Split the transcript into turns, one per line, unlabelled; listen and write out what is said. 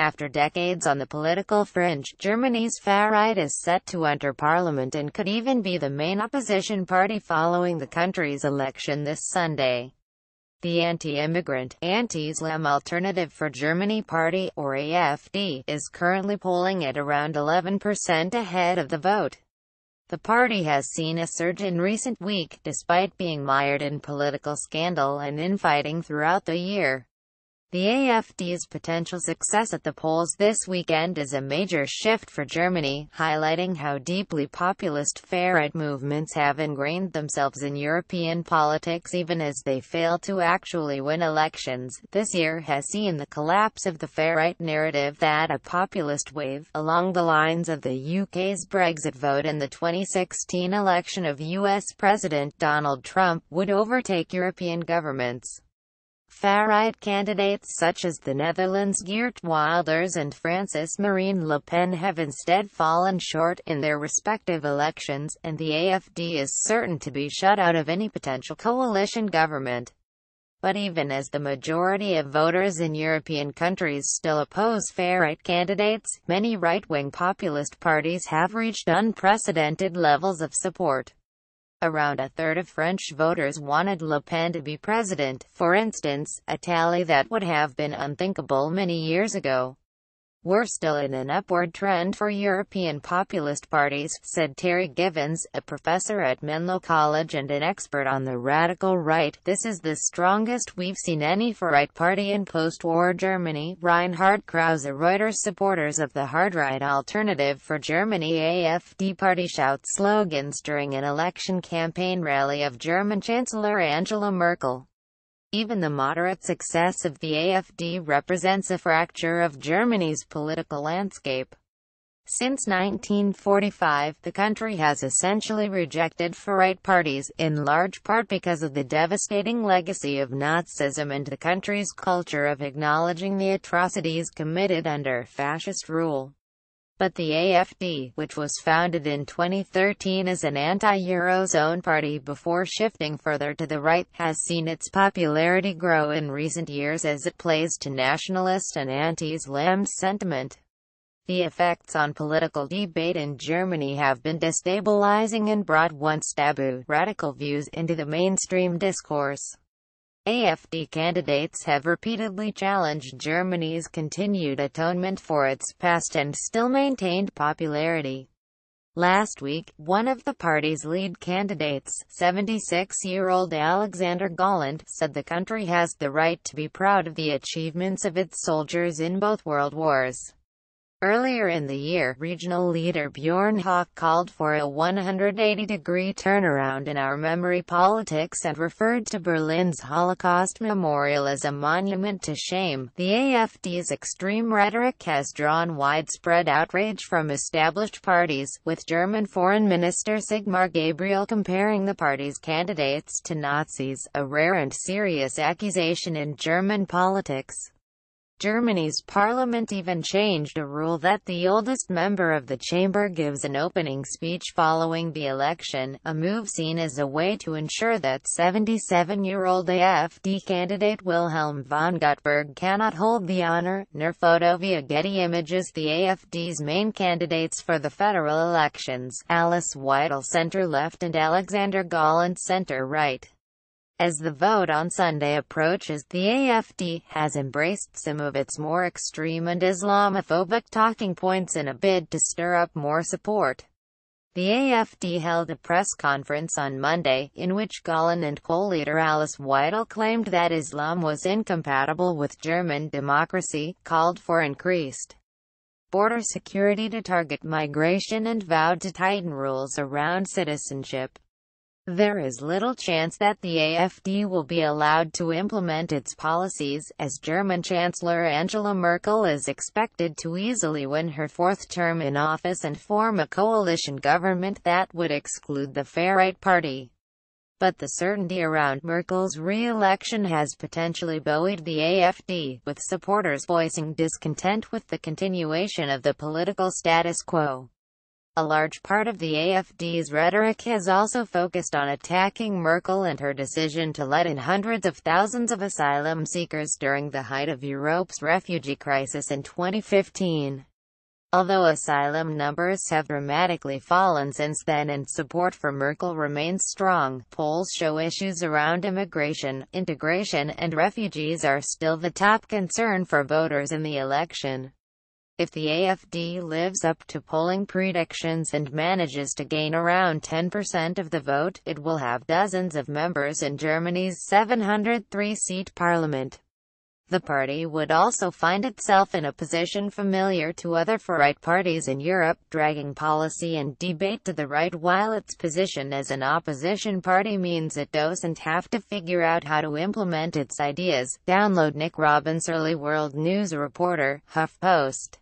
After decades on the political fringe, Germany's far-right is set to enter parliament and could even be the main opposition party following the country's election this Sunday. The anti-immigrant, anti-Islam Alternative for Germany Party, or AfD, is currently polling at around 11% ahead of the vote. The party has seen a surge in recent weeks, despite being mired in political scandal and infighting throughout the year. The AfD's potential success at the polls this weekend is a major shift for Germany, highlighting how deeply populist far-right movements have ingrained themselves in European politics even as they fail to actually win elections. This year has seen the collapse of the far-right narrative that a populist wave, along the lines of the UK's Brexit vote and the 2016 election of US President Donald Trump, would overtake European governments. Far-right candidates such as the Netherlands' Geert Wilders and France's Marine Le Pen have instead fallen short in their respective elections, and the AfD is certain to be shut out of any potential coalition government. But even as the majority of voters in European countries still oppose far-right candidates, many right-wing populist parties have reached unprecedented levels of support. Around a third of French voters wanted Le Pen to be president, for instance, a tally that would have been unthinkable many years ago. "We're still in an upward trend for European populist parties," said Terry Givens, a professor at Menlo College and an expert on the radical right. "This is the strongest we've seen any far-right party in post-war Germany." Reinhard Krause, Reuters. Supporters of the hard-right Alternative for Germany AfD party shout slogans during an election campaign rally of German Chancellor Angela Merkel. Even the moderate success of the AfD represents a fracture of Germany's political landscape. Since 1945, the country has essentially rejected far-right parties, in large part because of the devastating legacy of Nazism and the country's culture of acknowledging the atrocities committed under fascist rule. But the AfD, which was founded in 2013 as an anti-Eurozone party before shifting further to the right, has seen its popularity grow in recent years as it plays to nationalist and anti-Islam sentiment. The effects on political debate in Germany have been destabilizing and brought once taboo, radical views into the mainstream discourse. AfD candidates have repeatedly challenged Germany's continued atonement for its past and still maintained popularity. Last week, one of the party's lead candidates, 76-year-old Alexander Gauland, said the country has the right to be proud of the achievements of its soldiers in both world wars. Earlier in the year, regional leader Bjorn Höcke called for a 180-degree turnaround in our memory politics and referred to Berlin's Holocaust Memorial as a monument to shame. The AfD's extreme rhetoric has drawn widespread outrage from established parties, with German Foreign Minister Sigmar Gabriel comparing the party's candidates to Nazis, a rare and serious accusation in German politics. Germany's parliament even changed a rule that the oldest member of the chamber gives an opening speech following the election, a move seen as a way to ensure that 77-year-old AfD candidate Wilhelm von Gutberg cannot hold the honor. Near photo via Getty Images. The AfD's main candidates for the federal elections, Alice Weidel center-left and Alexander Gauland center-right. As the vote on Sunday approaches, the AfD has embraced some of its more extreme and Islamophobic talking points in a bid to stir up more support. The AfD held a press conference on Monday, in which Gauland and co-leader Alice Weidel claimed that Islam was incompatible with German democracy, called for increased border security to target migration and vowed to tighten rules around citizenship. There is little chance that the AfD will be allowed to implement its policies, as German Chancellor Angela Merkel is expected to easily win her fourth term in office and form a coalition government that would exclude the far-right party. But the certainty around Merkel's re-election has potentially buoyed the AfD, with supporters voicing discontent with the continuation of the political status quo. A large part of the AfD's rhetoric has also focused on attacking Merkel and her decision to let in hundreds of thousands of asylum seekers during the height of Europe's refugee crisis in 2015. Although asylum numbers have dramatically fallen since then and support for Merkel remains strong, polls show issues around immigration, integration, and refugees are still the top concern for voters in the election. If the AfD lives up to polling predictions and manages to gain around 10% of the vote, it will have dozens of members in Germany's 703-seat parliament. The party would also find itself in a position familiar to other far-right parties in Europe, dragging policy and debate to the right while its position as an opposition party means it doesn't have to figure out how to implement its ideas. Download Nick Robbins' Early World News reporter, HuffPost.